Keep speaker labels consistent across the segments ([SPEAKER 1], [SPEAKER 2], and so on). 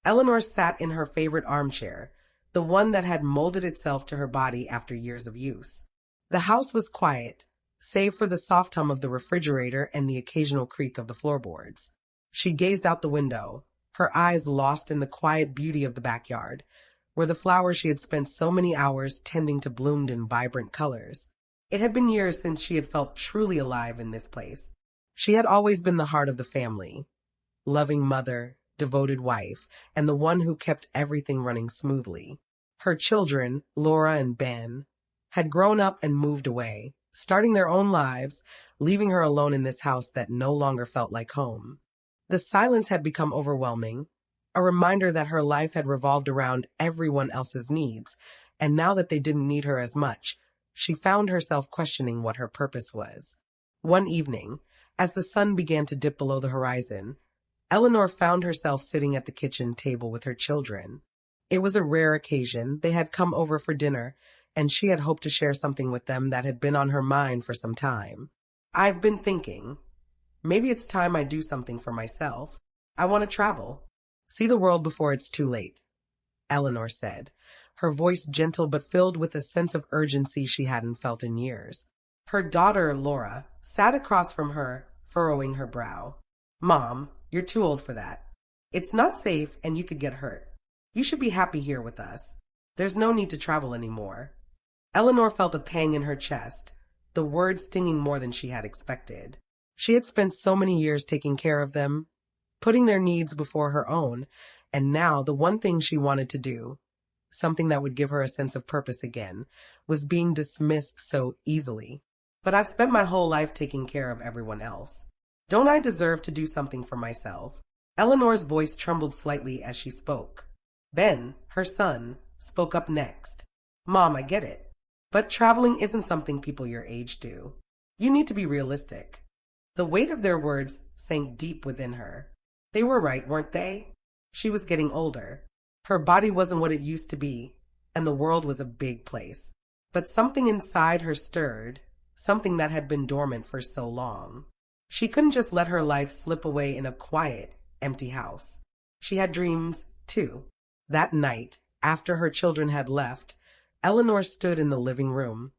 [SPEAKER 1] Eleanor sat in her favorite armchair, the one that had molded itself to her body after years of use. The house was quiet, save for the soft hum of the refrigerator and the occasional creak of the floorboards. She gazed out the window, her eyes lost in the quiet beauty of the backyard, where the flowers she had spent so many hours tending to bloomed in vibrant colors. It had been years since she had felt truly alive in this place. She had always been the heart of the family, loving mother, devoted wife, and the one who kept everything running smoothly. Her children, Laura and Ben, had grown up and moved away, starting their own lives, leaving her alone in this house that no longer felt like home. The silence had become overwhelming, a reminder that her life had revolved around everyone else's needs, and now that they didn't need her as much, she found herself questioning what her purpose was. One evening, as the sun began to dip below the horizon, Eleanor found herself sitting at the kitchen table with her children. It was a rare occasion. They had come over for dinner, and she had hoped to share something with them that had been on her mind for some time. "I've been thinking, maybe it's time I do something for myself. I want to travel. See the world before it's too late," Eleanor said, her voice gentle but filled with a sense of urgency she hadn't felt in years. Her daughter, Laura, sat across from her, furrowing her brow. "Mom, you're too old for that. It's not safe and you could get hurt. You should be happy here with us. There's no need to travel anymore." Eleanor felt a pang in her chest, the words stinging more than she had expected. She had spent so many years taking care of them, putting their needs before her own, and now the one thing she wanted to do, something that would give her a sense of purpose again, was being dismissed so easily. "But I've spent my whole life taking care of everyone else. Don't I deserve to do something for myself?" Eleanor's voice trembled slightly as she spoke. Ben, her son, spoke up next. "Mom, I get it. But traveling isn't something people your age do. You need to be realistic." The weight of their words sank deep within her. They were right, weren't they? She was getting older. Her body wasn't what it used to be, and the world was a big place. But something inside her stirred, something that had been dormant for so long. She couldn't just let her life slip away in a quiet, empty house. She had dreams, too. That night, after her children had left, Eleanor stood in the living room,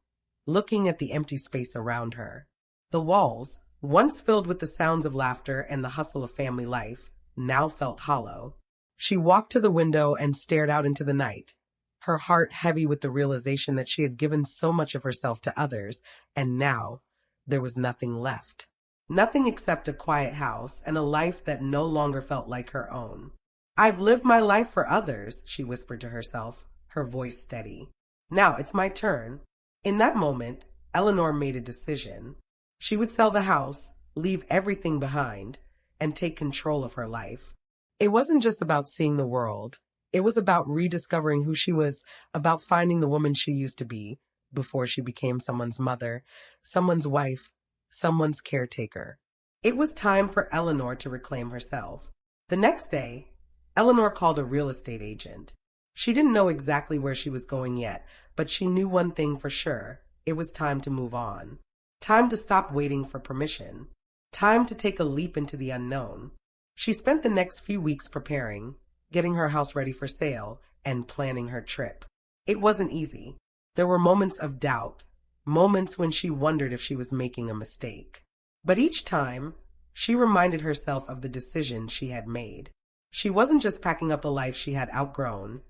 [SPEAKER 1] looking at the empty space around her. The walls, once filled with the sounds of laughter and the hustle of family life, now felt hollow. She walked to the window and stared out into the night, her heart heavy with the realization that she had given so much of herself to others, and now there was nothing left. Nothing except a quiet house and a life that no longer felt like her own. "I've lived my life for others," she whispered to herself, her voice steady. "Now it's my turn." In that moment, Eleanor made a decision. She would sell the house, leave everything behind, and take control of her life. It wasn't just about seeing the world. It was about rediscovering who she was, about finding the woman she used to be before she became someone's mother, someone's wife, someone's caretaker. It was time for Eleanor to reclaim herself. The next day, Eleanor called a real estate agent. She didn't know exactly where she was going yet, but she knew one thing for sure. It was time to move on. Time to stop waiting for permission. Time to take a leap into the unknown. She spent the next few weeks preparing, getting her house ready for sale, and planning her trip. It wasn't easy. There were moments of doubt, moments when she wondered if she was making a mistake. But each time, she reminded herself of the decision she had made. She wasn't just packing up a life she had outgrown.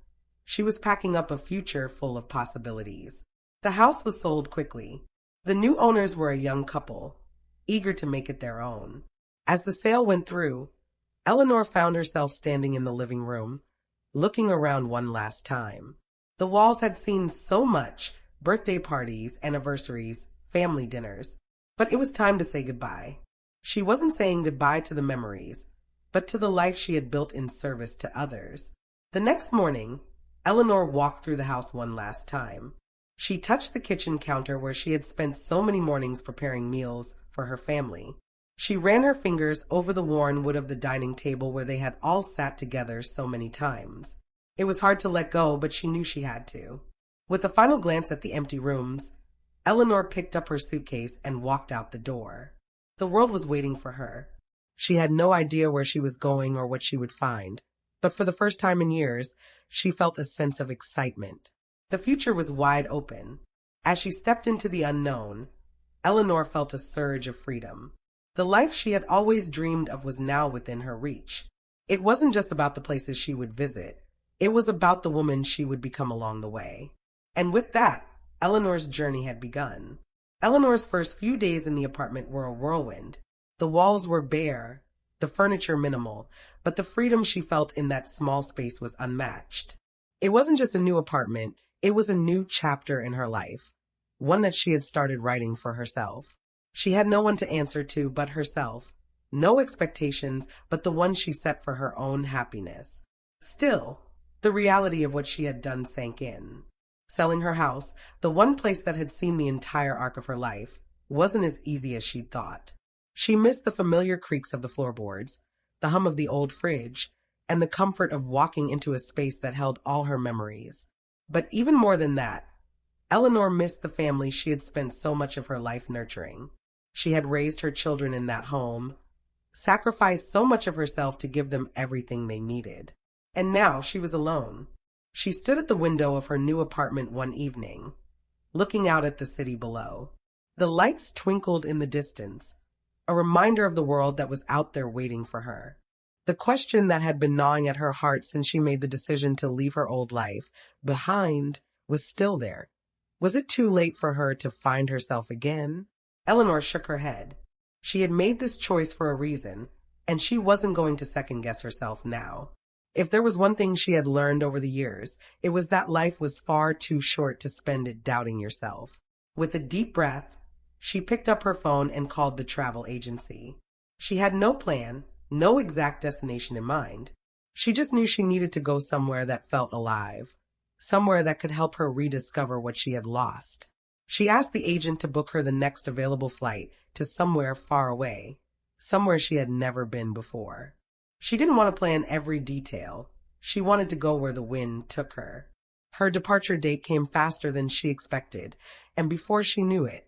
[SPEAKER 1] She was packing up a future full of possibilities. The house was sold quickly. The new owners were a young couple, eager to make it their own. As the sale went through, Eleanor found herself standing in the living room, looking around one last time. The walls had seen so much: birthday parties, anniversaries, family dinners. But it was time to say goodbye. She wasn't saying goodbye to the memories, but to the life she had built in service to others. The next morning, Eleanor walked through the house one last time. She touched the kitchen counter where she had spent so many mornings preparing meals for her family. She ran her fingers over the worn wood of the dining table where they had all sat together so many times. It was hard to let go, but she knew she had to. With a final glance at the empty rooms, Eleanor picked up her suitcase and walked out the door. The world was waiting for her. She had no idea where she was going or what she would find, but for the first time in years, she felt a sense of excitement. The future was wide open. As she stepped into the unknown, Eleanor felt a surge of freedom. The life she had always dreamed of was now within her reach. It wasn't just about the places she would visit. It was about the woman she would become along the way. And with that, Eleanor's journey had begun. Eleanor's first few days in the apartment were a whirlwind. The walls were bare, the furniture minimal, but the freedom she felt in that small space was unmatched. It wasn't just a new apartment, it was a new chapter in her life, one that she had started writing for herself. She had no one to answer to but herself, no expectations but the one she set for her own happiness. Still, the reality of what she had done sank in. Selling her house, the one place that had seen the entire arc of her life, wasn't as easy as she'd thought. She missed the familiar creaks of the floorboards, the hum of the old fridge, and the comfort of walking into a space that held all her memories. But even more than that, Eleanor missed the family she had spent so much of her life nurturing. She had raised her children in that home, sacrificed so much of herself to give them everything they needed. And now she was alone. She stood at the window of her new apartment one evening, looking out at the city below. The lights twinkled in the distance, a reminder of the world that was out there waiting for her. The question that had been gnawing at her heart since she made the decision to leave her old life behind was still there. Was it too late for her to find herself again? Eleanor shook her head. She had made this choice for a reason, and she wasn't going to second-guess herself now. If there was one thing she had learned over the years, it was that life was far too short to spend it doubting yourself. With a deep breath, she picked up her phone and called the travel agency. She had no plan, no exact destination in mind. She just knew she needed to go somewhere that felt alive, somewhere that could help her rediscover what she had lost. She asked the agent to book her the next available flight to somewhere far away, somewhere she had never been before. She didn't want to plan every detail. She wanted to go where the wind took her. Her departure date came faster than she expected, and before she knew it,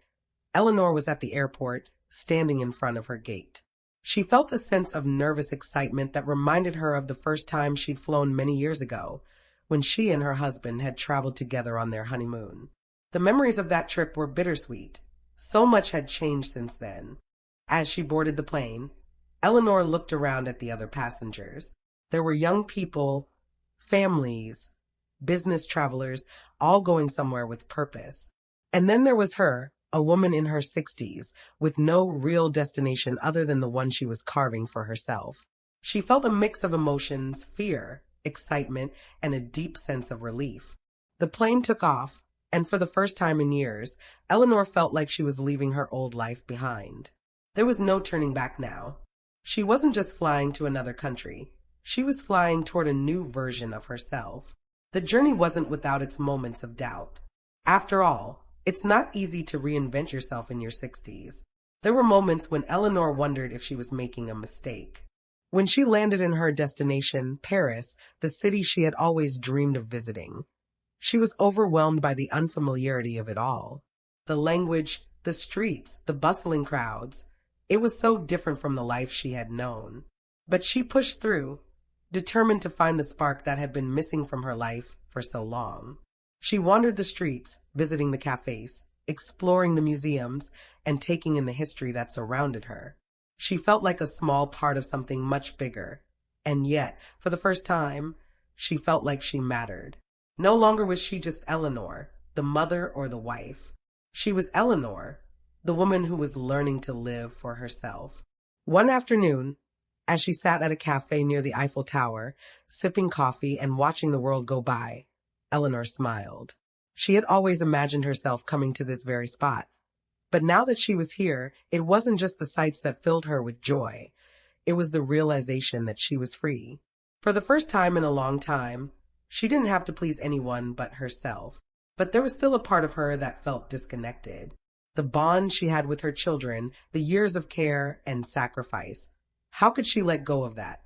[SPEAKER 1] Eleanor was at the airport, standing in front of her gate. She felt a sense of nervous excitement that reminded her of the first time she'd flown many years ago, when she and her husband had traveled together on their honeymoon. The memories of that trip were bittersweet. So much had changed since then. As she boarded the plane, Eleanor looked around at the other passengers. There were young people, families, business travelers, all going somewhere with purpose. And then there was her, a woman in her 60s, with no real destination other than the one she was carving for herself. She felt a mix of emotions, fear, excitement, and a deep sense of relief. The plane took off, and for the first time in years, Eleanor felt like she was leaving her old life behind. There was no turning back now. She wasn't just flying to another country. She was flying toward a new version of herself. The journey wasn't without its moments of doubt. After all, it's not easy to reinvent yourself in your 60s. There were moments when Eleanor wondered if she was making a mistake. When she landed in her destination, Paris, the city she had always dreamed of visiting, she was overwhelmed by the unfamiliarity of it all. The language, the streets, the bustling crowds. It was so different from the life she had known. But she pushed through, determined to find the spark that had been missing from her life for so long. She wandered the streets, visiting the cafes, exploring the museums, and taking in the history that surrounded her. She felt like a small part of something much bigger, and yet, for the first time, she felt like she mattered. No longer was she just Eleanor, the mother or the wife. She was Eleanor, the woman who was learning to live for herself. One afternoon, as she sat at a cafe near the Eiffel Tower, sipping coffee and watching the world go by, Eleanor smiled. She had always imagined herself coming to this very spot. But now that she was here, it wasn't just the sights that filled her with joy. It was the realization that she was free. For the first time in a long time, she didn't have to please anyone but herself. But there was still a part of her that felt disconnected. The bond she had with her children, the years of care and sacrifice. How could she let go of that?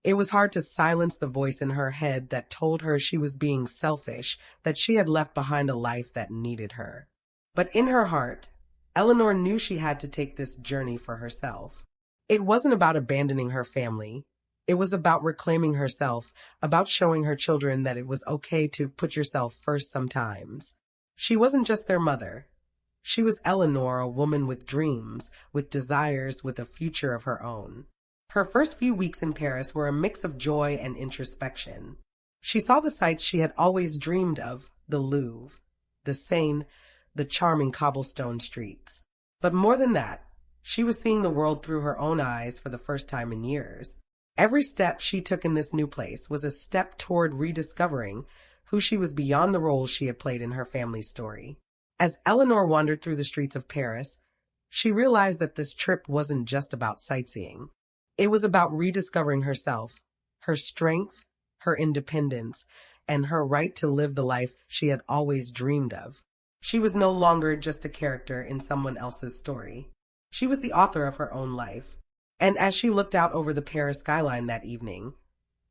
[SPEAKER 1] It was hard to silence the voice in her head that told her she was being selfish, that she had left behind a life that needed her. But in her heart, Eleanor knew she had to take this journey for herself. It wasn't about abandoning her family. It was about reclaiming herself, about showing her children that it was okay to put yourself first sometimes. She wasn't just their mother. She was Eleanor, a woman with dreams, with desires, with a future of her own. Her first few weeks in Paris were a mix of joy and introspection. She saw the sights she had always dreamed of, the Louvre, the Seine, the charming cobblestone streets. But more than that, she was seeing the world through her own eyes for the first time in years. Every step she took in this new place was a step toward rediscovering who she was beyond the roles she had played in her family's story. As Eleanor wandered through the streets of Paris, she realized that this trip wasn't just about sightseeing. It was about rediscovering herself, her strength, her independence, and her right to live the life she had always dreamed of. She was no longer just a character in someone else's story. She was the author of her own life. And as she looked out over the Paris skyline that evening,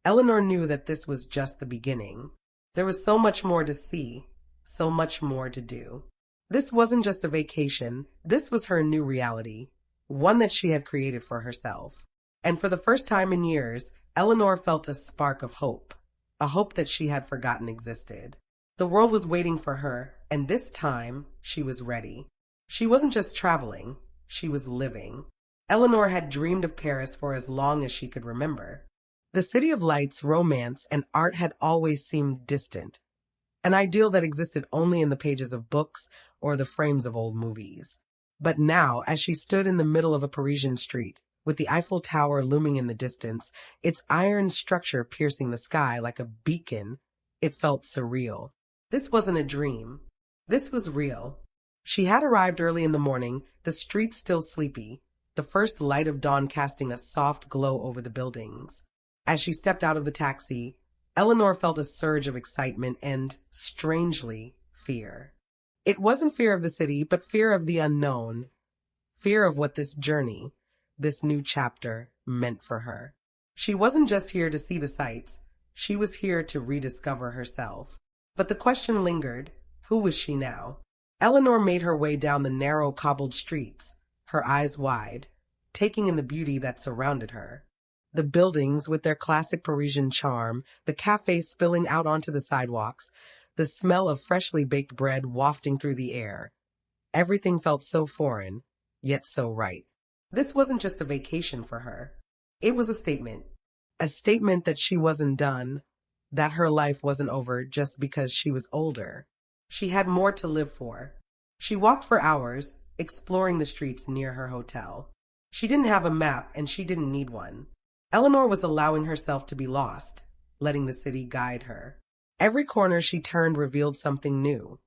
[SPEAKER 1] Eleanor knew that this was just the beginning. There was so much more to see, so much more to do. This wasn't just a vacation, this was her new reality, one that she had created for herself. And for the first time in years, Eleanor felt a spark of hope, a hope that she had forgotten existed. The world was waiting for her, and this time, she was ready. She wasn't just traveling, she was living. Eleanor had dreamed of Paris for as long as she could remember. The city of lights, romance, and art had always seemed distant, an ideal that existed only in the pages of books or the frames of old movies. But now, as she stood in the middle of a Parisian street, with the Eiffel Tower looming in the distance, its iron structure piercing the sky like a beacon, it felt surreal. This wasn't a dream. This was real. She had arrived early in the morning, the streets still sleepy, the first light of dawn casting a soft glow over the buildings. As she stepped out of the taxi, Eleanor felt a surge of excitement and, strangely, fear. It wasn't fear of the city, but fear of the unknown, fear of what this journey, this new chapter, meant for her. She wasn't just here to see the sights, she was here to rediscover herself. But the question lingered, who was she now? Eleanor made her way down the narrow cobbled streets, her eyes wide, taking in the beauty that surrounded her. The buildings with their classic Parisian charm, the cafes spilling out onto the sidewalks, the smell of freshly baked bread wafting through the air. Everything felt so foreign, yet so right. This wasn't just a vacation for her. It was a statement that she wasn't done, that her life wasn't over just because she was older. She had more to live for. She walked for hours, exploring the streets near her hotel. She didn't have a map, and she didn't need one. Eleanor was allowing herself to be lost, letting the city guide her. Every corner she turned revealed something new.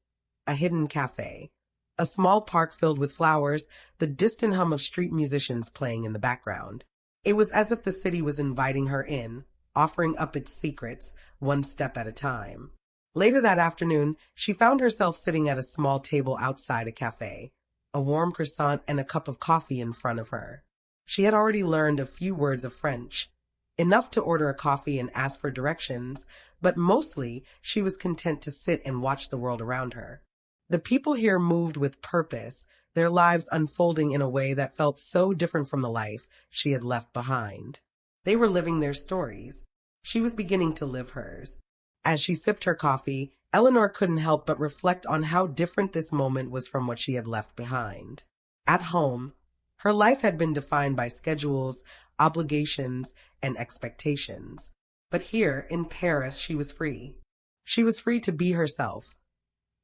[SPEAKER 1] A hidden cafe, a small park filled with flowers, the distant hum of street musicians playing in the background. It was as if the city was inviting her in, offering up its secrets, one step at a time. Later that afternoon, she found herself sitting at a small table outside a cafe, a warm croissant and a cup of coffee in front of her. She had already learned a few words of French, enough to order a coffee and ask for directions, but mostly she was content to sit and watch the world around her. The people here moved with purpose, their lives unfolding in a way that felt so different from the life she had left behind. They were living their stories. She was beginning to live hers. As she sipped her coffee, Eleanor couldn't help but reflect on how different this moment was from what she had left behind. At home, her life had been defined by schedules, obligations, and expectations. But here, in Paris, she was free. She was free to be herself,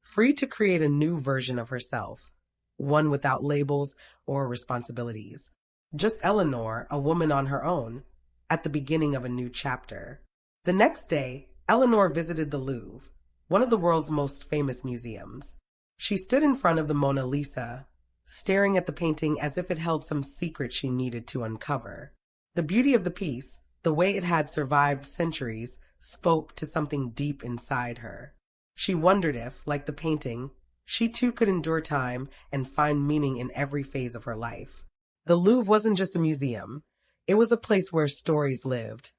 [SPEAKER 1] free to create a new version of herself, one without labels or responsibilities. Just Eleanor, a woman on her own, at the beginning of a new chapter. The next day, Eleanor visited the Louvre, one of the world's most famous museums. She stood in front of the Mona Lisa, staring at the painting as if it held some secret she needed to uncover. The beauty of the piece, the way it had survived centuries, spoke to something deep inside her. She wondered if, like the painting, she too could endure time and find meaning in every phase of her life. The Louvre wasn't just a museum. It was a place where stories lived,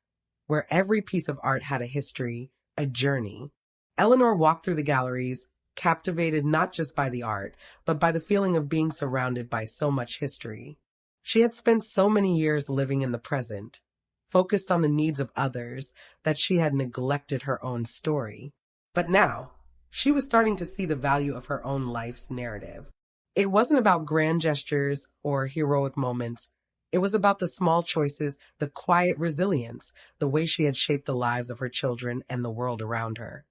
[SPEAKER 1] where every piece of art had a history, a journey. Eleanor walked through the galleries, captivated not just by the art, but by the feeling of being surrounded by so much history. She had spent so many years living in the present, focused on the needs of others, that she had neglected her own story. But now, she was starting to see the value of her own life's narrative. It wasn't about grand gestures or heroic moments. It was about the small choices, the quiet resilience, the way she had shaped the lives of her children and the world around her.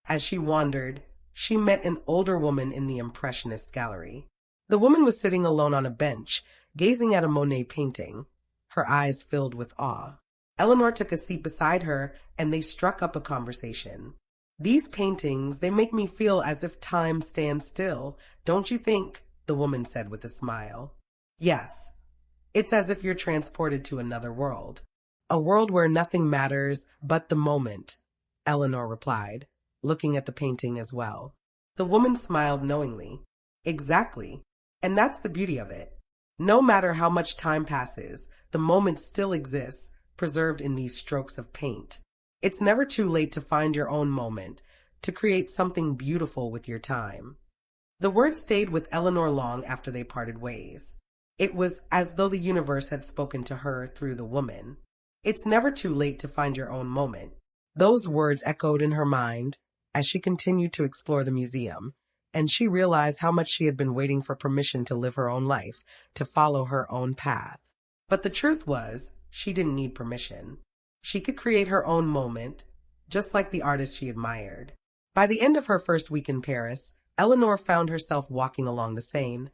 [SPEAKER 1] As she wandered, she met an older woman in the Impressionist gallery. The woman was sitting alone on a bench, gazing at a Monet painting, her eyes filled with awe. Eleanor took a seat beside her, and they struck up a conversation. "These paintings, they make me feel as if time stands still, don't you think?" the woman said with a smile. "Yes, it's as if you're transported to another world. A world where nothing matters but the moment," Eleanor replied, looking at the painting as well. The woman smiled knowingly. "Exactly. And that's the beauty of it. No matter how much time passes, the moment still exists, preserved in these strokes of paint. It's never too late to find your own moment, to create something beautiful with your time." The words stayed with Eleanor long after they parted ways. It was as though the universe had spoken to her through the woman. It's never too late to find your own moment. Those words echoed in her mind as she continued to explore the museum, and she realized how much she had been waiting for permission to live her own life, to follow her own path. But the truth was, she didn't need permission. She could create her own moment, just like the artist she admired. By the end of her first week in Paris, Eleanor found herself walking along the Seine,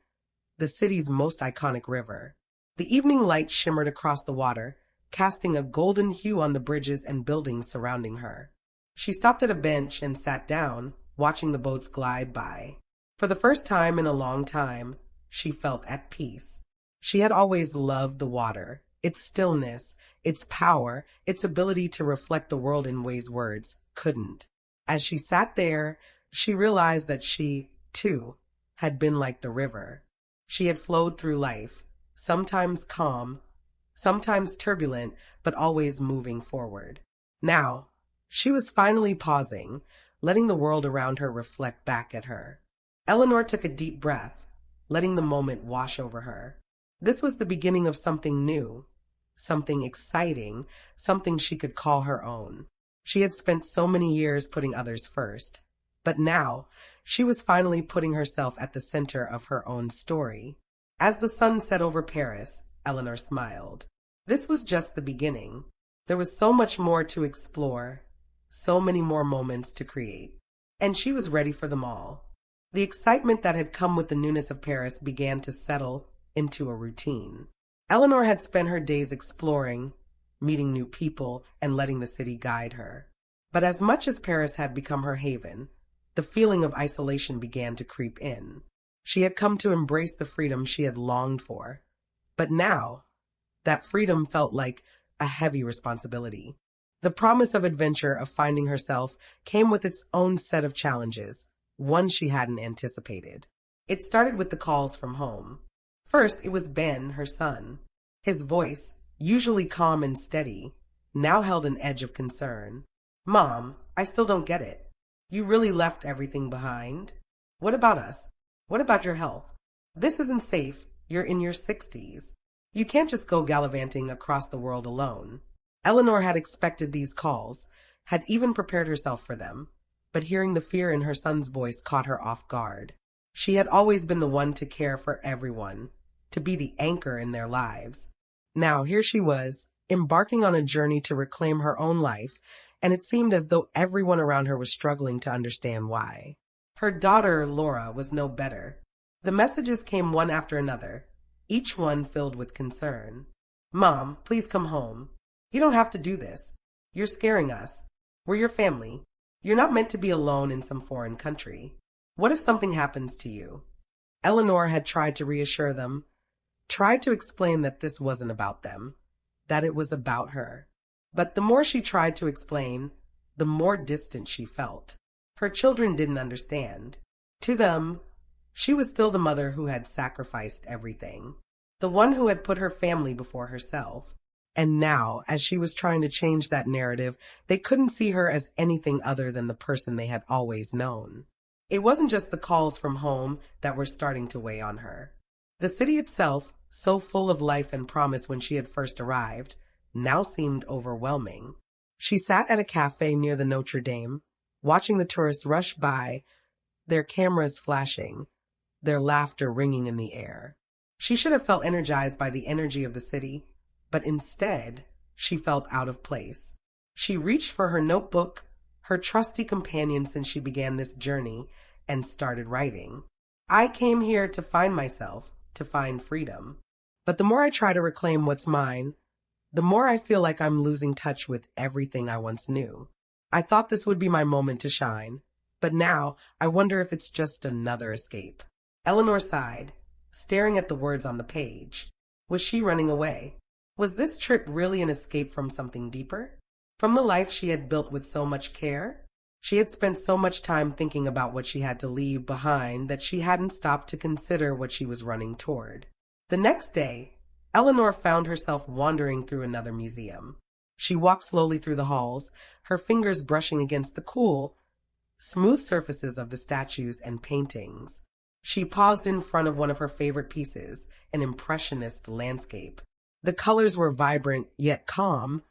[SPEAKER 1] the city's most iconic river. The evening light shimmered across the water, casting a golden hue on the bridges and buildings surrounding her. She stopped at a bench and sat down, watching the boats glide by. For the first time in a long time, she felt at peace. She had always loved the water, its stillness, its power, its ability to reflect the world in ways words couldn't. As she sat there, she realized that she, too, had been like the river. She had flowed through life, sometimes calm, sometimes turbulent, but always moving forward. Now, she was finally pausing, letting the world around her reflect back at her. Eleanor took a deep breath, letting the moment wash over her. This was the beginning of something new, something exciting, something she could call her own. She had spent so many years putting others first. But now, she was finally putting herself at the center of her own story. As the sun set over Paris, Eleanor smiled. This was just the beginning. There was so much more to explore, so many more moments to create. And she was ready for them all. The excitement that had come with the newness of Paris began to settle into a routine. Eleanor had spent her days exploring, meeting new people, and letting the city guide her. But as much as Paris had become her haven, the feeling of isolation began to creep in. She had come to embrace the freedom she had longed for. But now, that freedom felt like a heavy responsibility. The promise of adventure, of finding herself, came with its own set of challenges, one she hadn't anticipated. It started with the calls from home. First, it was Ben, her son. His voice, usually calm and steady, now held an edge of concern. "Mom, I still don't get it. You really left everything behind? What about us? What about your health? This isn't safe. You're in your 60s. You can't just go gallivanting across the world alone." Eleanor had expected these calls, had even prepared herself for them, but hearing the fear in her son's voice caught her off guard. She had always been the one to care for everyone, to be the anchor in their lives. Now here she was, embarking on a journey to reclaim her own life, and it seemed as though everyone around her was struggling to understand why. Her daughter, Laura, was no better. The messages came one after another, each one filled with concern. "Mom, please come home. You don't have to do this. You're scaring us. We're your family. You're not meant to be alone in some foreign country. What if something happens to you?" Eleanor had tried to reassure them, tried to explain that this wasn't about them, that it was about her. But the more she tried to explain, the more distant she felt. Her children didn't understand. To them, she was still the mother who had sacrificed everything, the one who had put her family before herself. And now, as she was trying to change that narrative, they couldn't see her as anything other than the person they had always known. It wasn't just the calls from home that were starting to weigh on her. The city itself, so full of life and promise when she had first arrived, now seemed overwhelming. She sat at a cafe near the Notre Dame, watching the tourists rush by, their cameras flashing, their laughter ringing in the air. She should have felt energized by the energy of the city, but instead, she felt out of place. She reached for her notebook, her trusty companion since she began this journey, and started writing. I came here to find myself, to find freedom. But the more I try to reclaim what's mine, the more I feel like I'm losing touch with everything I once knew. I thought this would be my moment to shine, but now I wonder if it's just another escape. Eleanor sighed, staring at the words on the page. Was she running away? Was this trip really an escape from something deeper? From the life she had built with so much care? She had spent so much time thinking about what she had to leave behind that she hadn't stopped to consider what she was running toward. The next day, Eleanor found herself wandering through another museum. She walked slowly through the halls, her fingers brushing against the cool, smooth surfaces of the statues and paintings. She paused in front of one of her favorite pieces, an impressionist landscape. The colors were vibrant yet calm,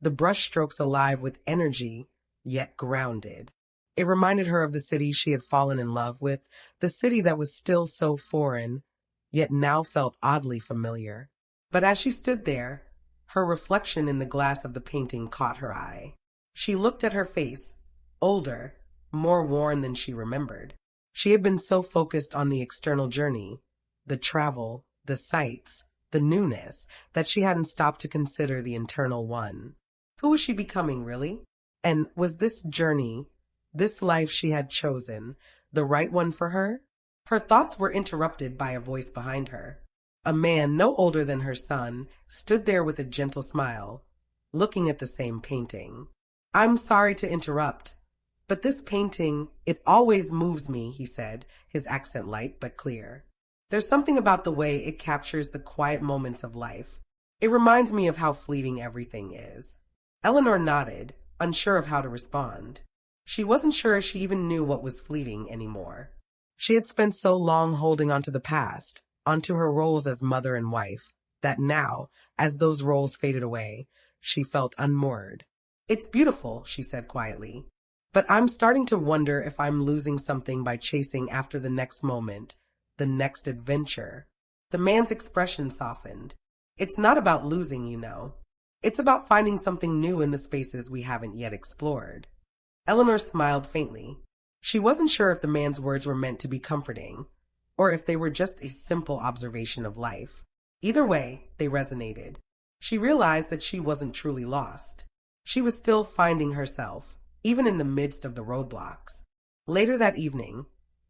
[SPEAKER 1] the brushstrokes alive with energy yet grounded. It reminded her of the city she had fallen in love with, the city that was still so foreign, yet now felt oddly familiar. But as she stood there, her reflection in the glass of the painting caught her eye. She looked at her face, older, more worn than she remembered. She had been so focused on the external journey, the travel, the sights, the newness, that she hadn't stopped to consider the internal one. Who was she becoming, really? And was this journey, this life she had chosen, the right one for her? Her thoughts were interrupted by a voice behind her. A man no older than her son stood there with a gentle smile, looking at the same painting. I'm sorry to interrupt, but this painting, it always moves me, he said, his accent light but clear. There's something about the way it captures the quiet moments of life. It reminds me of how fleeting everything is. Eleanor nodded, unsure of how to respond. She wasn't sure she even knew what was fleeting anymore. She had spent so long holding onto the past, onto her roles as mother and wife, that now, as those roles faded away, she felt unmoored. It's beautiful, she said quietly, but I'm starting to wonder if I'm losing something by chasing after the next moment, the next adventure. The man's expression softened. It's not about losing, you know. It's about finding something new in the spaces we haven't yet explored. Eleanor smiled faintly. She wasn't sure if the man's words were meant to be comforting, or if they were just a simple observation of life. Either way, they resonated. She realized that she wasn't truly lost. She was still finding herself, even in the midst of the roadblocks. Later that evening,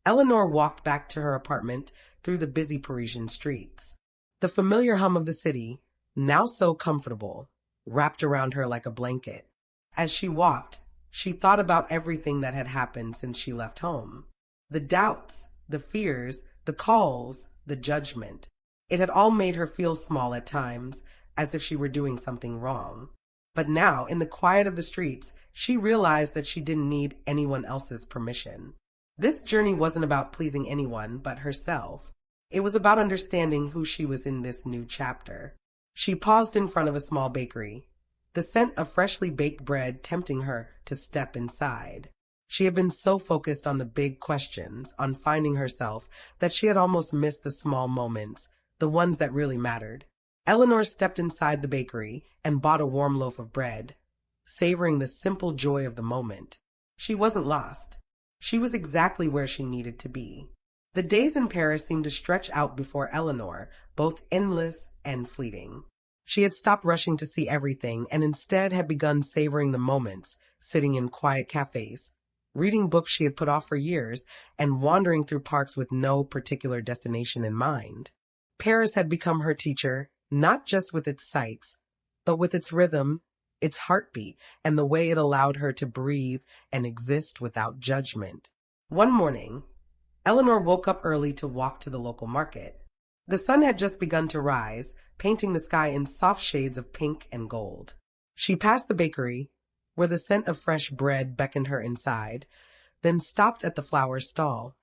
[SPEAKER 1] Eleanor walked back to her apartment through the busy Parisian streets. The familiar hum of the city, now so comfortable, wrapped around her like a blanket. As she walked, she thought about everything that had happened since she left home. The doubts, the fears, the calls, the judgment. It had all made her feel small at times, as if she were doing something wrong. But now, in the quiet of the streets, she realized that she didn't need anyone else's permission. This journey wasn't about pleasing anyone but herself. It was about understanding who she was in this new chapter. She paused in front of a small bakery, the scent of freshly baked bread tempting her to step inside. She had been so focused on the big questions, on finding herself, that she had almost missed the small moments, the ones that really mattered. Eleanor stepped inside the bakery and bought a warm loaf of bread, savoring the simple joy of the moment. She wasn't lost. She was exactly where she needed to be. The days in Paris seemed to stretch out before Eleanor, both endless and fleeting. She had stopped rushing to see everything and instead had begun savoring the moments, sitting in quiet cafes, reading books she had put off for years, and wandering through parks with no particular destination in mind. Paris had become her teacher, not just with its sights, but with its rhythm, its heartbeat, and the way it allowed her to breathe and exist without judgment. One morning, Eleanor woke up early to walk to the local market. The sun had just begun to rise, painting the sky in soft shades of pink and gold. She passed the bakery, where the scent of fresh bread beckoned her inside, then stopped at the flower stall,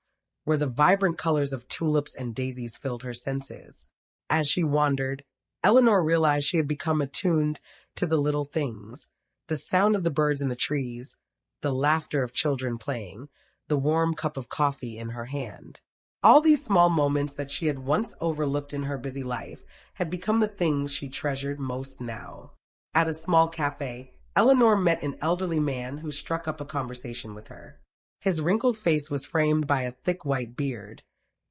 [SPEAKER 1] where the vibrant colors of tulips and daisies filled her senses. As she wandered, Eleanor realized she had become attuned to the little things, the sound of the birds in the trees, the laughter of children playing, the warm cup of coffee in her hand. All these small moments that she had once overlooked in her busy life had become the things she treasured most now. At a small cafe, Eleanor met an elderly man who struck up a conversation with her. His wrinkled face was framed by a thick white beard,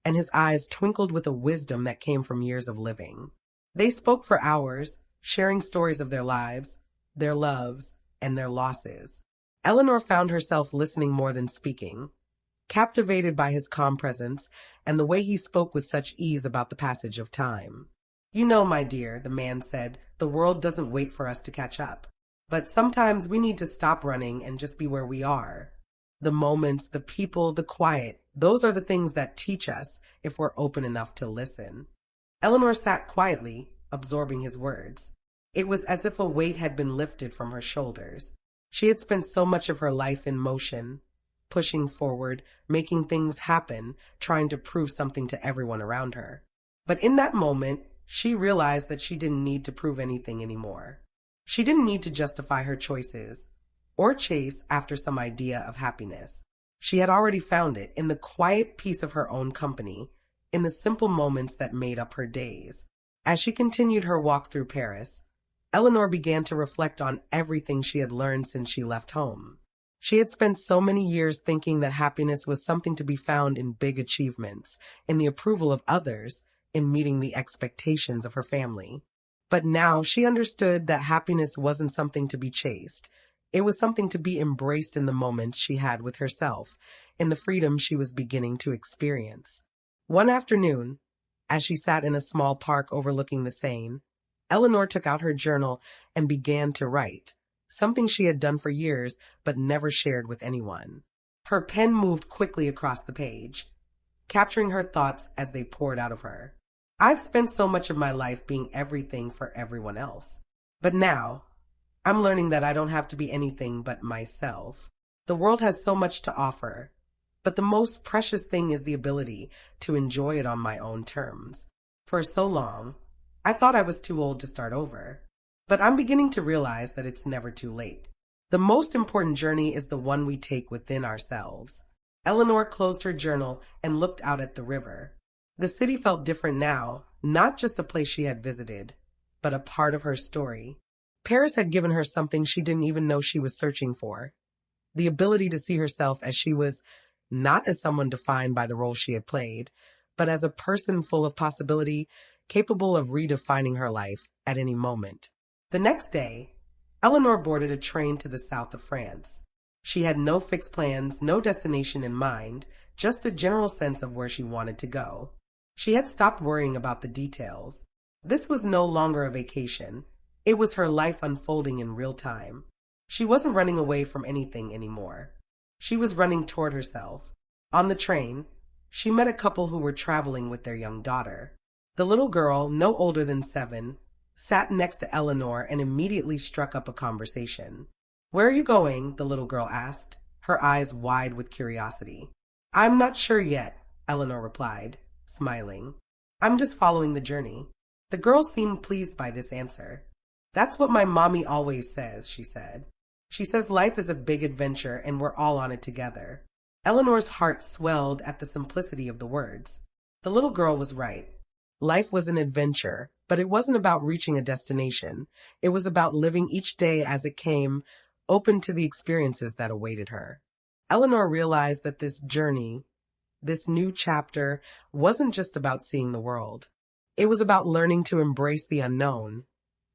[SPEAKER 1] and his eyes twinkled with a wisdom that came from years of living. They spoke for hours, sharing stories of their lives, their loves, and their losses. Eleanor found herself listening more than speaking, captivated by his calm presence and the way he spoke with such ease about the passage of time. "You know, my dear," the man said, "the world doesn't wait for us to catch up. But sometimes we need to stop running and just be where we are. The moments, the people, the quiet, those are the things that teach us if we're open enough to listen." Eleanor sat quietly, absorbing his words. It was as if a weight had been lifted from her shoulders. She had spent so much of her life in motion, pushing forward, making things happen, trying to prove something to everyone around her. But in that moment, she realized that she didn't need to prove anything anymore. She didn't need to justify her choices or chase after some idea of happiness. She had already found it in the quiet peace of her own company, in the simple moments that made up her days. As she continued her walk through Paris, Eleanor began to reflect on everything she had learned since she left home. She had spent so many years thinking that happiness was something to be found in big achievements, in the approval of others, in meeting the expectations of her family. But now she understood that happiness wasn't something to be chased. It was something to be embraced in the moments she had with herself, in the freedom she was beginning to experience. One afternoon, as she sat in a small park overlooking the Seine, Eleanor took out her journal and began to write, something she had done for years but never shared with anyone. Her pen moved quickly across the page, capturing her thoughts as they poured out of her. "I've spent so much of my life being everything for everyone else. But now, I'm learning that I don't have to be anything but myself. The world has so much to offer, but the most precious thing is the ability to enjoy it on my own terms. For so long, I thought I was too old to start over. But I'm beginning to realize that it's never too late. The most important journey is the one we take within ourselves." Eleanor closed her journal and looked out at the river. The city felt different now, not just a place she had visited, but a part of her story. Paris had given her something she didn't even know she was searching for. The ability to see herself as she was, not as someone defined by the role she had played, but as a person full of possibility, capable of redefining her life at any moment. The next day, Eleanor boarded a train to the south of France. She had no fixed plans, no destination in mind, just a general sense of where she wanted to go. She had stopped worrying about the details. This was no longer a vacation. It was her life unfolding in real time. She wasn't running away from anything anymore. She was running toward herself. On the train, she met a couple who were traveling with their young daughter. The little girl, no older than 7, sat next to Eleanor and immediately struck up a conversation. "Where are you going?" the little girl asked, her eyes wide with curiosity. "I'm not sure yet," Eleanor replied, smiling. "I'm just following the journey." The girl seemed pleased by this answer. "That's what my mommy always says," she said. "She says life is a big adventure and we're all on it together." Eleanor's heart swelled at the simplicity of the words. The little girl was right. Life was an adventure, but it wasn't about reaching a destination. It was about living each day as it came, open to the experiences that awaited her. Eleanor realized that this journey, this new chapter, wasn't just about seeing the world. It was about learning to embrace the unknown,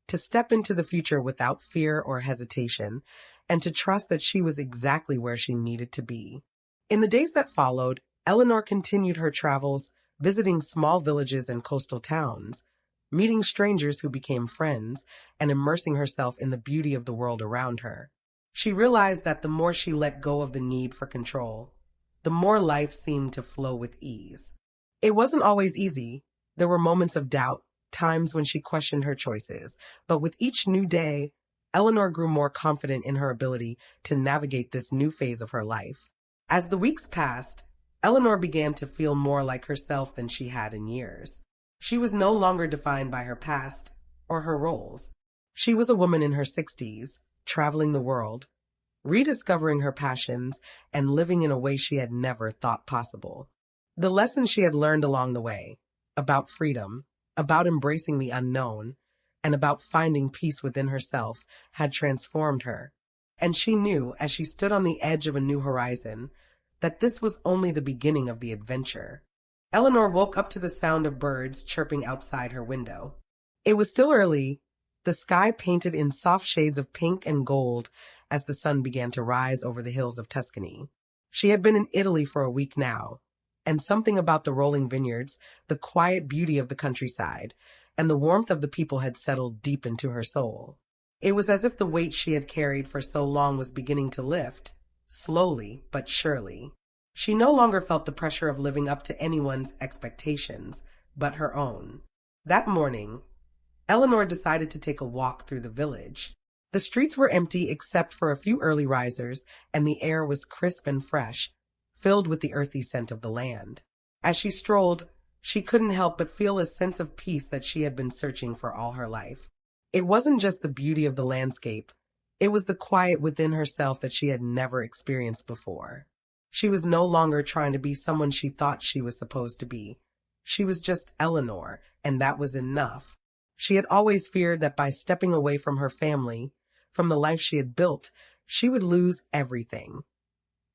[SPEAKER 1] to step into the future without fear or hesitation, and to trust that she was exactly where she needed to be. In the days that followed, Eleanor continued her travels, visiting small villages and coastal towns, meeting strangers who became friends, and immersing herself in the beauty of the world around her. She realized that the more she let go of the need for control, the more life seemed to flow with ease. It wasn't always easy. There were moments of doubt, times when she questioned her choices, but with each new day, Eleanor grew more confident in her ability to navigate this new phase of her life. As the weeks passed, Eleanor began to feel more like herself than she had in years. She was no longer defined by her past or her roles. She was a woman in her 60s, traveling the world, rediscovering her passions, and living in a way she had never thought possible. The lessons she had learned along the way, about freedom, about embracing the unknown, and about finding peace within herself, had transformed her. And she knew, as she stood on the edge of a new horizon, that this was only the beginning of the adventure. Eleanor woke up to the sound of birds chirping outside her window. It was still early, the sky painted in soft shades of pink and gold as the sun began to rise over the hills of Tuscany. She had been in Italy for a week now, and something about the rolling vineyards, the quiet beauty of the countryside, and the warmth of the people had settled deep into her soul. It was as if the weight she had carried for so long was beginning to lift, slowly but surely. She no longer felt the pressure of living up to anyone's expectations, but her own. That morning, Eleanor decided to take a walk through the village. The streets were empty except for a few early risers, and the air was crisp and fresh, filled with the earthy scent of the land. As she strolled, she couldn't help but feel a sense of peace that she had been searching for all her life. It wasn't just the beauty of the landscape, it was the quiet within herself that she had never experienced before. She was no longer trying to be someone she thought she was supposed to be. She was just Eleanor, and that was enough. She had always feared that by stepping away from her family, from the life she had built, she would lose everything.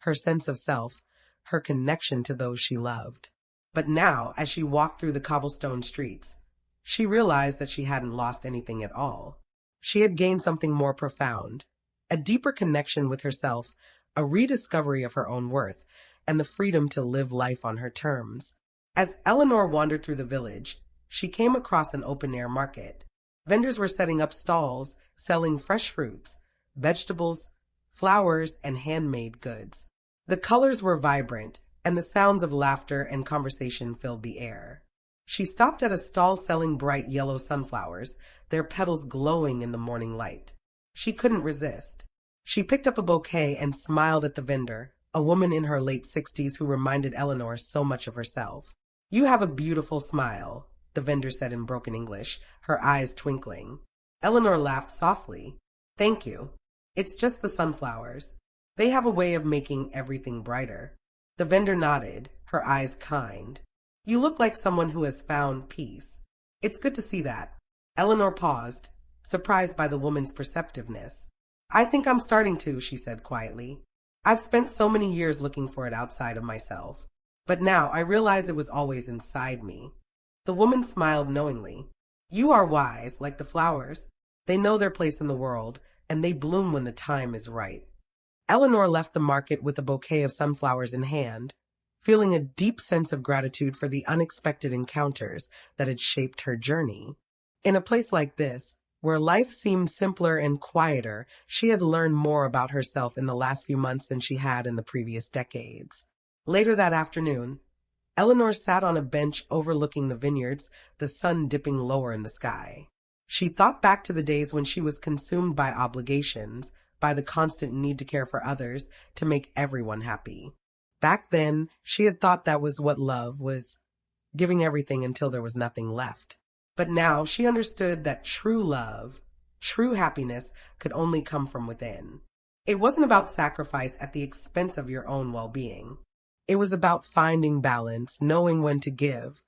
[SPEAKER 1] Her sense of self, her connection to those she loved. But now, as she walked through the cobblestone streets, she realized that she hadn't lost anything at all. She had gained something more profound, a deeper connection with herself, a rediscovery of her own worth, and the freedom to live life on her terms. As Eleanor wandered through the village, she came across an open-air market. Vendors were setting up stalls, selling fresh fruits, vegetables, flowers, and handmade goods. The colors were vibrant, and the sounds of laughter and conversation filled the air. She stopped at a stall selling bright yellow sunflowers, their petals glowing in the morning light. She couldn't resist. She picked up a bouquet and smiled at the vendor, a woman in her late 60s who reminded Eleanor so much of herself. "You have a beautiful smile," the vendor said in broken English, her eyes twinkling. Eleanor laughed softly. "Thank you. It's just the sunflowers. They have a way of making everything brighter." The vendor nodded, her eyes kind. "You look like someone who has found peace. It's good to see that." Eleanor paused, surprised by the woman's perceptiveness. "I think I'm starting to," she said quietly. "I've spent so many years looking for it outside of myself. But now I realize it was always inside me." The woman smiled knowingly. "You are wise, like the flowers. They know their place in the world, and they bloom when the time is right." Eleanor left the market with a bouquet of sunflowers in hand, feeling a deep sense of gratitude for the unexpected encounters that had shaped her journey. In a place like this, where life seemed simpler and quieter, she had learned more about herself in the last few months than she had in the previous decades. Later that afternoon, Eleanor sat on a bench overlooking the vineyards, the sun dipping lower in the sky. She thought back to the days when she was consumed by obligations, by the constant need to care for others, to make everyone happy. Back then, she had thought that was what love was, giving everything until there was nothing left. But now she understood that true love, true happiness, could only come from within. It wasn't about sacrifice at the expense of your own well-being. It was about finding balance, knowing when to give,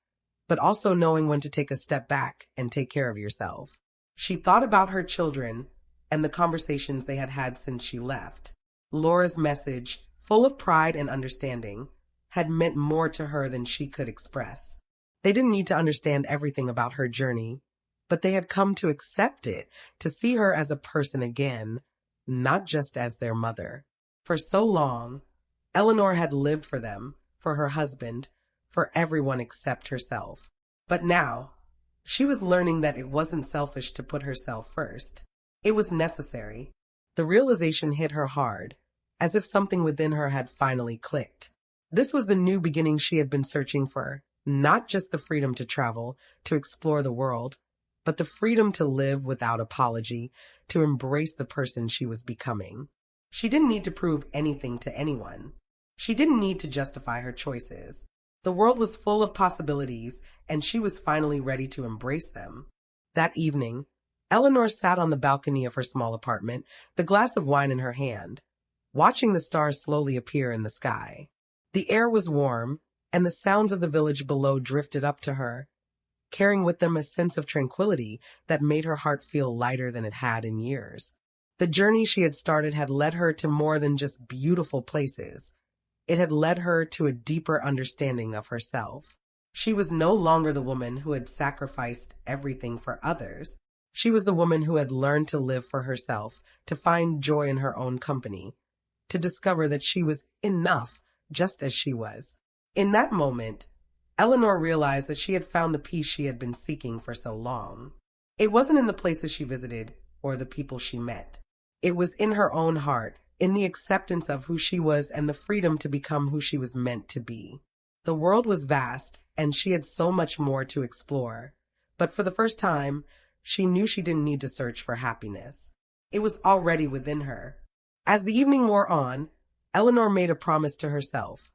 [SPEAKER 1] but also knowing when to take a step back and take care of yourself. She thought about her children and the conversations they had had since she left. Laura's message, full of pride and understanding, had meant more to her than she could express. They didn't need to understand everything about her journey, but they had come to accept it, to see her as a person again, not just as their mother. For so long, Eleanor had lived for them, for her husband, for everyone except herself. But now, she was learning that it wasn't selfish to put herself first. It was necessary. The realization hit her hard, as if something within her had finally clicked. This was the new beginning she had been searching for. Not just the freedom to travel, to explore the world, but the freedom to live without apology, to embrace the person she was becoming. She didn't need to prove anything to anyone. She didn't need to justify her choices. The world was full of possibilities, and she was finally ready to embrace them. That evening, Eleanor sat on the balcony of her small apartment, the glass of wine in her hand, watching the stars slowly appear in the sky. The air was warm, and the sounds of the village below drifted up to her, carrying with them a sense of tranquility that made her heart feel lighter than it had in years. The journey she had started had led her to more than just beautiful places. It had led her to a deeper understanding of herself. She was no longer the woman who had sacrificed everything for others. She was the woman who had learned to live for herself, to find joy in her own company, to discover that she was enough just as she was. In that moment, Eleanor realized that she had found the peace she had been seeking for so long. It wasn't in the places she visited or the people she met. It was in her own heart, in the acceptance of who she was and the freedom to become who she was meant to be. The world was vast, and she had so much more to explore. But for the first time, she knew she didn't need to search for happiness. It was already within her. As the evening wore on, Eleanor made a promise to herself.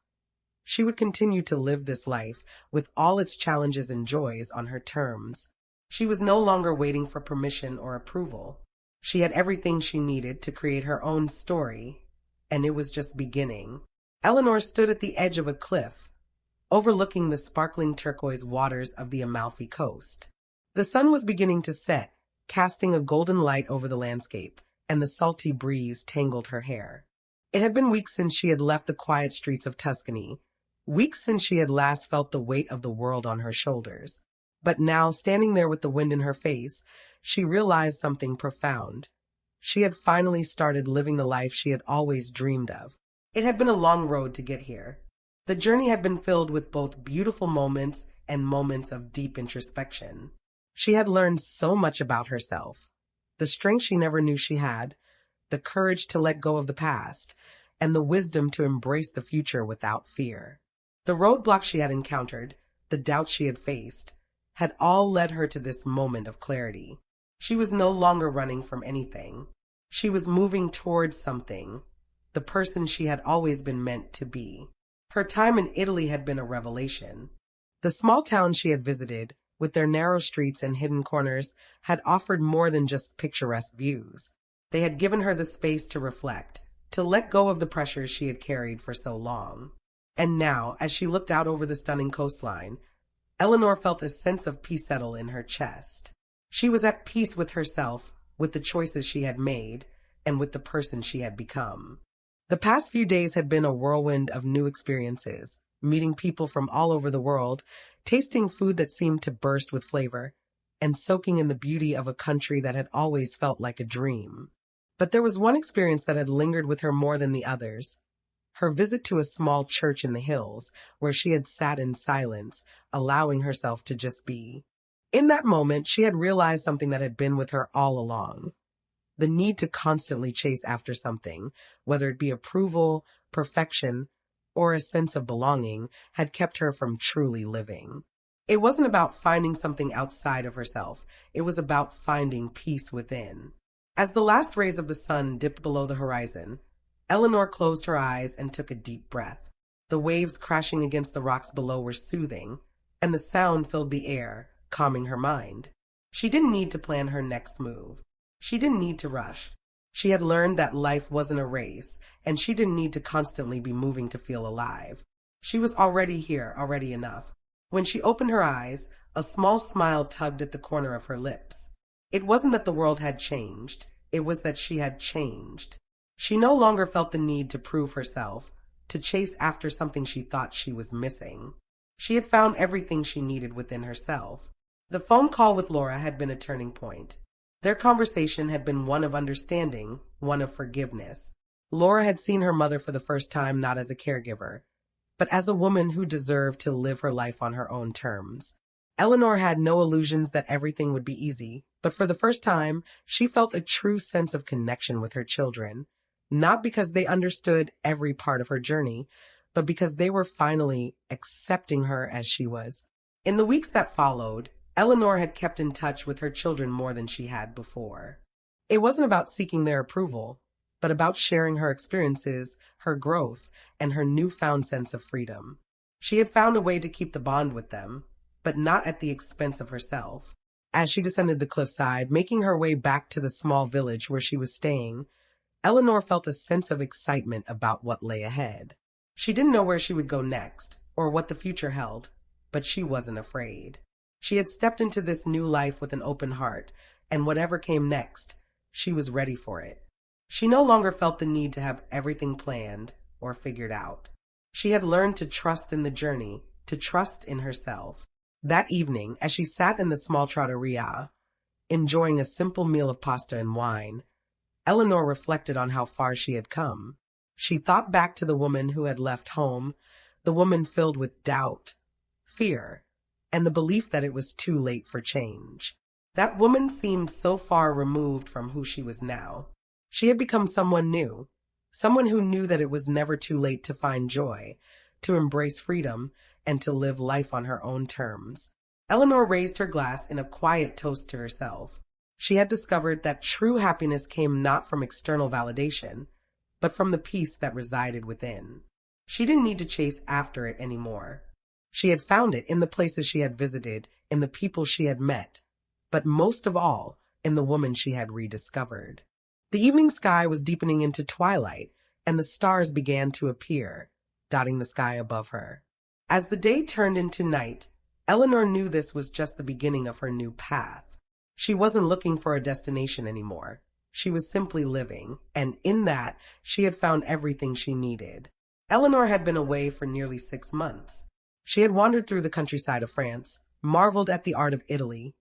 [SPEAKER 1] She would continue to live this life with all its challenges and joys on her terms. She was no longer waiting for permission or approval. She had everything she needed to create her own story, and it was just beginning. Eleanor stood at the edge of a cliff, overlooking the sparkling turquoise waters of the Amalfi Coast. The sun was beginning to set, casting a golden light over the landscape, and the salty breeze tangled her hair. It had been weeks since she had left the quiet streets of Tuscany, weeks since she had last felt the weight of the world on her shoulders. But now, standing there with the wind in her face, she realized something profound. She had finally started living the life she had always dreamed of. It had been a long road to get here. The journey had been filled with both beautiful moments and moments of deep introspection. She had learned so much about herself, the strength she never knew she had, the courage to let go of the past, and the wisdom to embrace the future without fear. The roadblocks she had encountered, the doubts she had faced, had all led her to this moment of clarity. She was no longer running from anything. She was moving towards something, the person she had always been meant to be. Her time in Italy had been a revelation. The small towns she had visited, with their narrow streets and hidden corners, had offered more than just picturesque views. They had given her the space to reflect, to let go of the pressures she had carried for so long. And now, as she looked out over the stunning coastline, Eleanor felt a sense of peace settle in her chest. She was at peace with herself, with the choices she had made, and with the person she had become. The past few days had been a whirlwind of new experiences, meeting people from all over the world, tasting food that seemed to burst with flavor, and soaking in the beauty of a country that had always felt like a dream. But there was one experience that had lingered with her more than the others. Her visit to a small church in the hills, where she had sat in silence, allowing herself to just be. In that moment, she had realized something that had been with her all along. The need to constantly chase after something, whether it be approval, perfection, or a sense of belonging, had kept her from truly living. It wasn't about finding something outside of herself. It was about finding peace within. As the last rays of the sun dipped below the horizon, Eleanor closed her eyes and took a deep breath. The waves crashing against the rocks below were soothing, and the sound filled the air, calming her mind. She didn't need to plan her next move. She didn't need to rush. She had learned that life wasn't a race, and she didn't need to constantly be moving to feel alive. She was already here, already enough. When she opened her eyes, a small smile tugged at the corner of her lips. It wasn't that the world had changed. It was that she had changed. She no longer felt the need to prove herself, to chase after something she thought she was missing. She had found everything she needed within herself. The phone call with Laura had been a turning point. Their conversation had been one of understanding, one of forgiveness. Laura had seen her mother for the first time not as a caregiver, but as a woman who deserved to live her life on her own terms. Eleanor had no illusions that everything would be easy, but for the first time, she felt a true sense of connection with her children. Not because they understood every part of her journey, but because they were finally accepting her as she was. In the weeks that followed, Eleanor had kept in touch with her children more than she had before. It wasn't about seeking their approval, but about sharing her experiences, her growth, and her newfound sense of freedom. She had found a way to keep the bond with them, but not at the expense of herself. As she descended the cliffside, making her way back to the small village where she was staying, Eleanor felt a sense of excitement about what lay ahead. She didn't know where she would go next, or what the future held, but she wasn't afraid. She had stepped into this new life with an open heart, and whatever came next, she was ready for it. She no longer felt the need to have everything planned or figured out. She had learned to trust in the journey, to trust in herself. That evening, as she sat in the small trattoria, enjoying a simple meal of pasta and wine, Eleanor reflected on how far she had come. She thought back to the woman who had left home, the woman filled with doubt, fear, and the belief that it was too late for change. That woman seemed so far removed from who she was now. She had become someone new, someone who knew that it was never too late to find joy, to embrace freedom, and to live life on her own terms. Eleanor raised her glass in a quiet toast to herself. She had discovered that true happiness came not from external validation, but from the peace that resided within. She didn't need to chase after it anymore. She had found it in the places she had visited, in the people she had met, but most of all, in the woman she had rediscovered. The evening sky was deepening into twilight, and the stars began to appear, dotting the sky above her. As the day turned into night, Eleanor knew this was just the beginning of her new path. She wasn't looking for a destination anymore. She was simply living, and in that, she had found everything she needed. Eleanor had been away for nearly 6 months. She had wandered through the countryside of France, marveled at the art of Italy,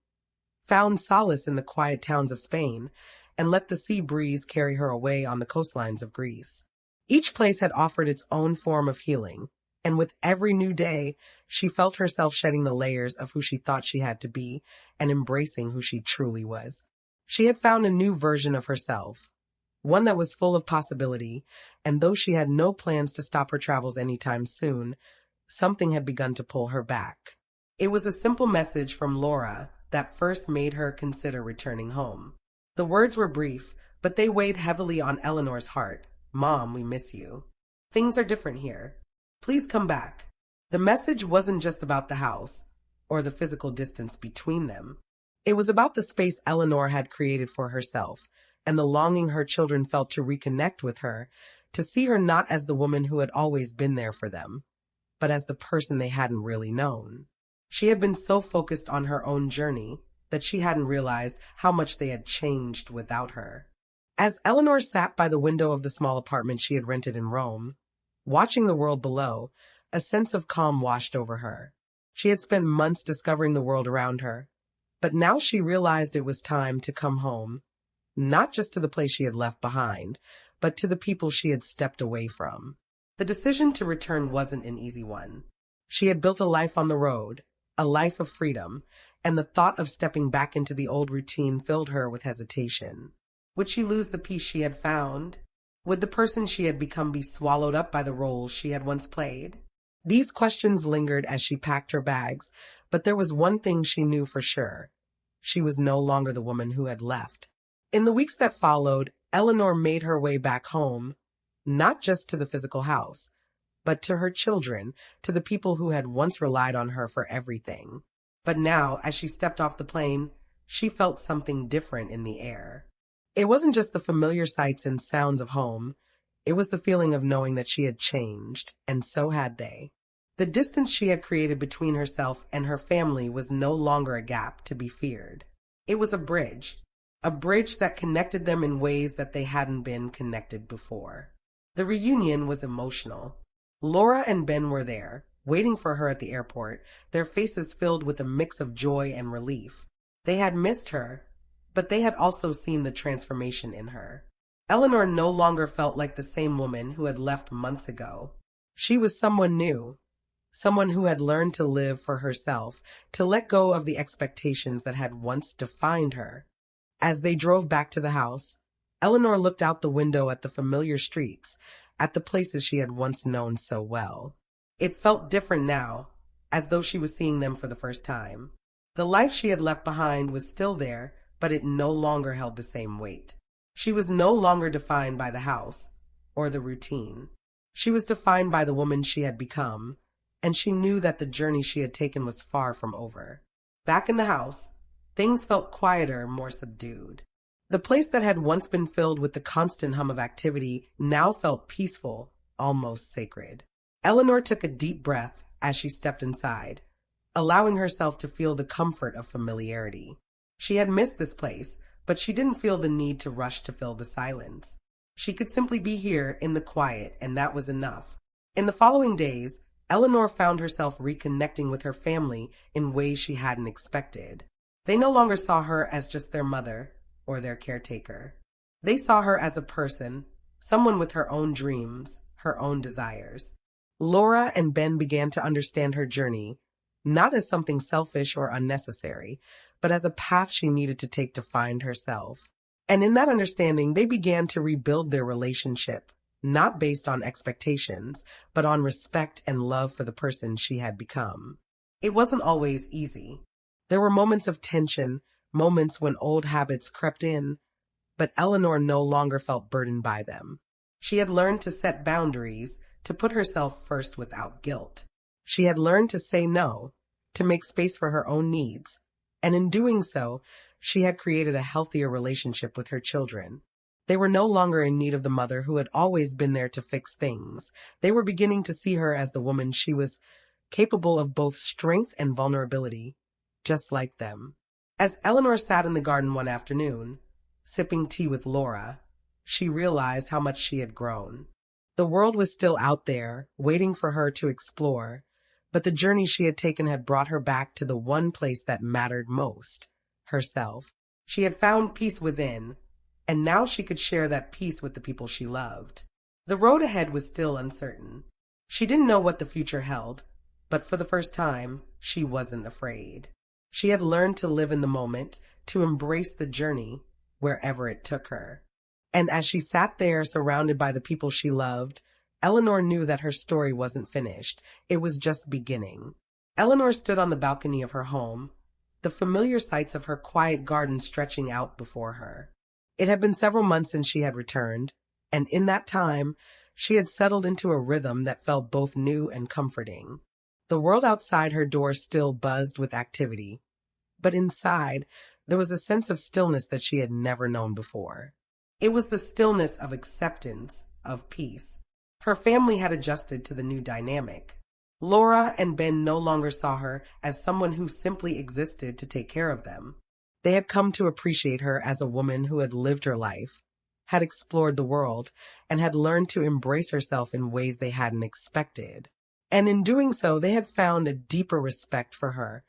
[SPEAKER 1] found solace in the quiet towns of Spain, and let the sea breeze carry her away on the coastlines of Greece. Each place had offered its own form of healing, and with every new day, she felt herself shedding the layers of who she thought she had to be and embracing who she truly was. She had found a new version of herself, one that was full of possibility, and though she had no plans to stop her travels anytime soon, something had begun to pull her back. It was a simple message from Laura that first made her consider returning home. The words were brief, but they weighed heavily on Eleanor's heart. "Mom, we miss you. Things are different here. Please come back." The message wasn't just about the house or the physical distance between them. It was about the space Eleanor had created for herself and the longing her children felt to reconnect with her, to see her not as the woman who had always been there for them, but as the person they hadn't really known. She had been so focused on her own journey that she hadn't realized how much they had changed without her. As Eleanor sat by the window of the small apartment she had rented in Rome, watching the world below, a sense of calm washed over her. She had spent months discovering the world around her, but now she realized it was time to come home, not just to the place she had left behind, but to the people she had stepped away from. The decision to return wasn't an easy one. She had built a life on the road, a life of freedom, and the thought of stepping back into the old routine filled her with hesitation. Would she lose the peace she had found? Would the person she had become be swallowed up by the roles she had once played? These questions lingered as she packed her bags, but there was one thing she knew for sure. She was no longer the woman who had left. In the weeks that followed, Eleanor made her way back home, not just to the physical house, but to her children, to the people who had once relied on her for everything. But now, as she stepped off the plane, she felt something different in the air. It wasn't just the familiar sights and sounds of home. It was the feeling of knowing that she had changed, and so had they. The distance she had created between herself and her family was no longer a gap to be feared. It was a bridge that connected them in ways that they hadn't been connected before. The reunion was emotional. Laura and Ben were there, waiting for her at the airport, their faces filled with a mix of joy and relief. They had missed her, but they had also seen the transformation in her. Eleanor no longer felt like the same woman who had left months ago. She was someone new, someone who had learned to live for herself, to let go of the expectations that had once defined her. As they drove back to the house, Eleanor looked out the window at the familiar streets, at the places she had once known so well. It felt different now, as though she was seeing them for the first time. The life she had left behind was still there, but it no longer held the same weight. She was no longer defined by the house or the routine. She was defined by the woman she had become, and she knew that the journey she had taken was far from over. Back in the house, Things felt quieter, more subdued. The place that had once been filled with the constant hum of activity now felt peaceful, almost sacred. Eleanor took a deep breath as she stepped inside, allowing herself to feel the comfort of familiarity. She had missed this place, but she didn't feel the need to rush to fill the silence. She could simply be here in the quiet, and that was enough. In the following days, Eleanor found herself reconnecting with her family in ways she hadn't expected. They no longer saw her as just their mother or their caretaker. They saw her as a person, someone with her own dreams, her own desires. Laura and Ben began to understand her journey, not as something selfish or unnecessary, but as a path she needed to take to find herself. And in that understanding, they began to rebuild their relationship, not based on expectations, but on respect and love for the person she had become. It wasn't always easy. There were moments of tension, moments when old habits crept in, but Eleanor no longer felt burdened by them. She had learned to set boundaries, to put herself first without guilt. She had learned to say no, to make space for her own needs, and in doing so, she had created a healthier relationship with her children. They were no longer in need of the mother who had always been there to fix things. They were beginning to see her as the woman she was, capable of both strength and vulnerability, just like them. As Eleanor sat in the garden one afternoon, sipping tea with Laura, she realized how much she had grown. The world was still out there, waiting for her to explore, but the journey she had taken had brought her back to the one place that mattered most, herself. She had found peace within, and now she could share that peace with the people she loved. The road ahead was still uncertain. She didn't know what the future held, but for the first time, she wasn't afraid. She had learned to live in the moment, to embrace the journey, wherever it took her. And as she sat there surrounded by the people she loved, Eleanor knew that her story wasn't finished. It was just beginning. Eleanor stood on the balcony of her home, the familiar sights of her quiet garden stretching out before her. It had been several months since she had returned, and in that time, she had settled into a rhythm that felt both new and comforting. The world outside her door still buzzed with activity, but inside, there was a sense of stillness that she had never known before. It was the stillness of acceptance, of peace. Her family had adjusted to the new dynamic. Laura and Ben no longer saw her as someone who simply existed to take care of them. They had come to appreciate her as a woman who had lived her life, had explored the world, and had learned to embrace herself in ways they hadn't expected. And in doing so, they had found a deeper respect for her,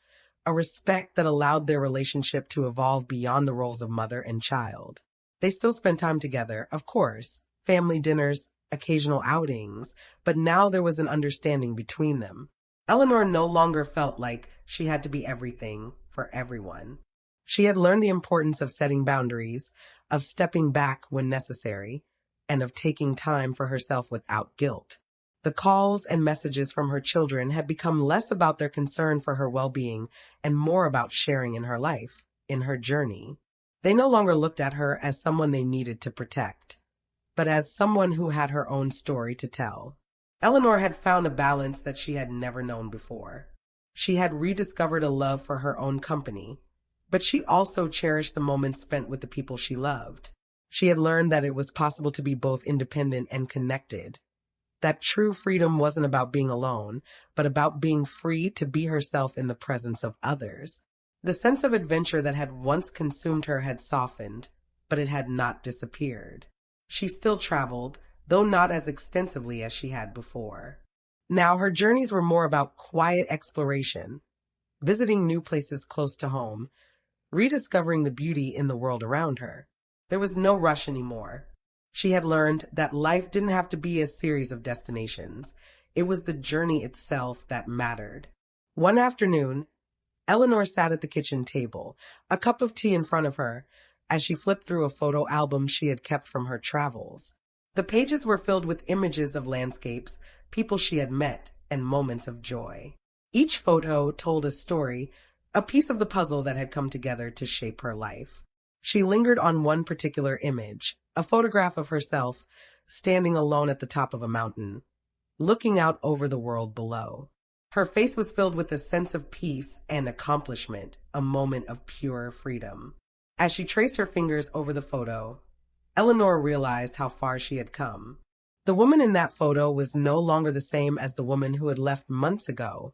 [SPEAKER 1] a respect that allowed their relationship to evolve beyond the roles of mother and child. They still spent time together, of course, family dinners, occasional outings, but now there was an understanding between them. Eleanor no longer felt like she had to be everything for everyone. She had learned the importance of setting boundaries, of stepping back when necessary, and of taking time for herself without guilt. The calls and messages from her children had become less about their concern for her well-being and more about sharing in her life, in her journey. They no longer looked at her as someone they needed to protect, but as someone who had her own story to tell. Eleanor had found a balance that she had never known before. She had rediscovered a love for her own company, but she also cherished the moments spent with the people she loved. She had learned that it was possible to be both independent and connected, that true freedom wasn't about being alone, but about being free to be herself in the presence of others. The sense of adventure that had once consumed her had softened, but it had not disappeared. She still traveled, though not as extensively as she had before. Now her journeys were more about quiet exploration, visiting new places close to home, rediscovering the beauty in the world around her. There was no rush anymore. She had learned that life didn't have to be a series of destinations. It was the journey itself that mattered. One afternoon, Eleanor sat at the kitchen table, a cup of tea in front of her, as she flipped through a photo album she had kept from her travels. The pages were filled with images of landscapes, people she had met, and moments of joy. Each photo told a story, a piece of the puzzle that had come together to shape her life. She lingered on one particular image, a photograph of herself standing alone at the top of a mountain, looking out over the world below. Her face was filled with a sense of peace and accomplishment, a moment of pure freedom. As she traced her fingers over the photo, Eleanor realized how far she had come. The woman in that photo was no longer the same as the woman who had left months ago,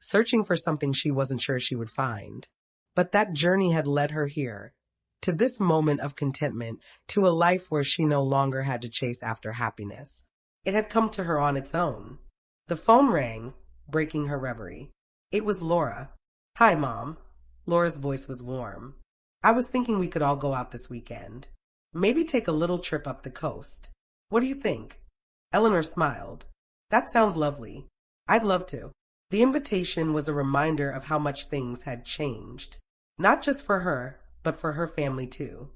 [SPEAKER 1] searching for something she wasn't sure she would find. But that journey had led her here, to this moment of contentment, to a life where she no longer had to chase after happiness. It had come to her on its own. The phone rang, breaking her reverie. It was Laura. "Hi, Mom." Laura's voice was warm. "I was thinking we could all go out this weekend. Maybe take a little trip up the coast. What do you think?" Eleanor smiled. "That sounds lovely. I'd love to." The invitation was a reminder of how much things had changed. Not just for her, but for her family too.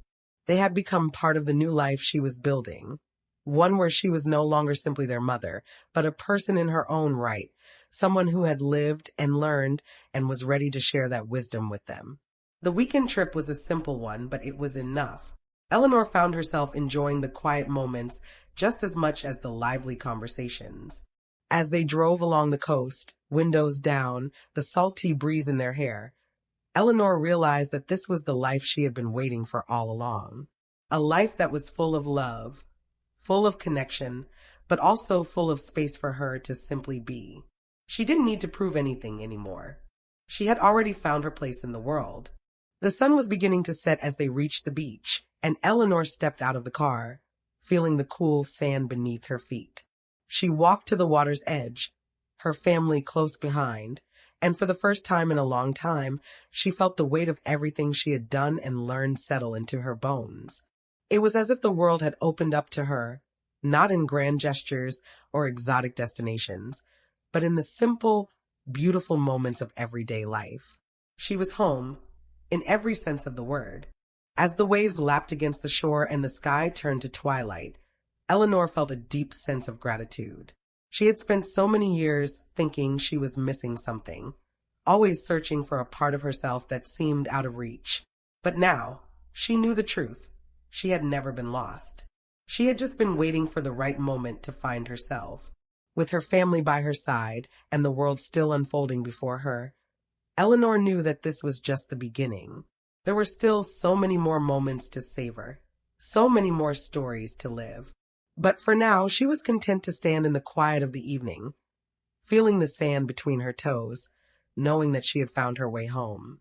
[SPEAKER 1] They had become part of the new life she was building. One where she was no longer simply their mother, but a person in her own right, someone who had lived and learned and was ready to share that wisdom with them. The weekend trip was a simple one, but it was enough. Eleanor found herself enjoying the quiet moments just as much as the lively conversations. As they drove along the coast, windows down, the salty breeze in their hair, Eleanor realized that this was the life she had been waiting for all along. A life that was full of love, full of connection, but also full of space for her to simply be. She didn't need to prove anything anymore. She had already found her place in the world. The sun was beginning to set as they reached the beach, and Eleanor stepped out of the car, feeling the cool sand beneath her feet. She walked to the water's edge, her family close behind, and for the first time in a long time, she felt the weight of everything she had done and learned settle into her bones. It was as if the world had opened up to her, not in grand gestures or exotic destinations, but in the simple, beautiful moments of everyday life. She was home, in every sense of the word. As the waves lapped against the shore and the sky turned to twilight, Eleanor felt a deep sense of gratitude. She had spent so many years thinking she was missing something, always searching for a part of herself that seemed out of reach. But now, she knew the truth. She had never been lost. She had just been waiting for the right moment to find herself. With her family by her side and the world still unfolding before her, Eleanor knew that this was just the beginning. There were still so many more moments to savor, so many more stories to live. But for now, she was content to stand in the quiet of the evening, feeling the sand between her toes, knowing that she had found her way home.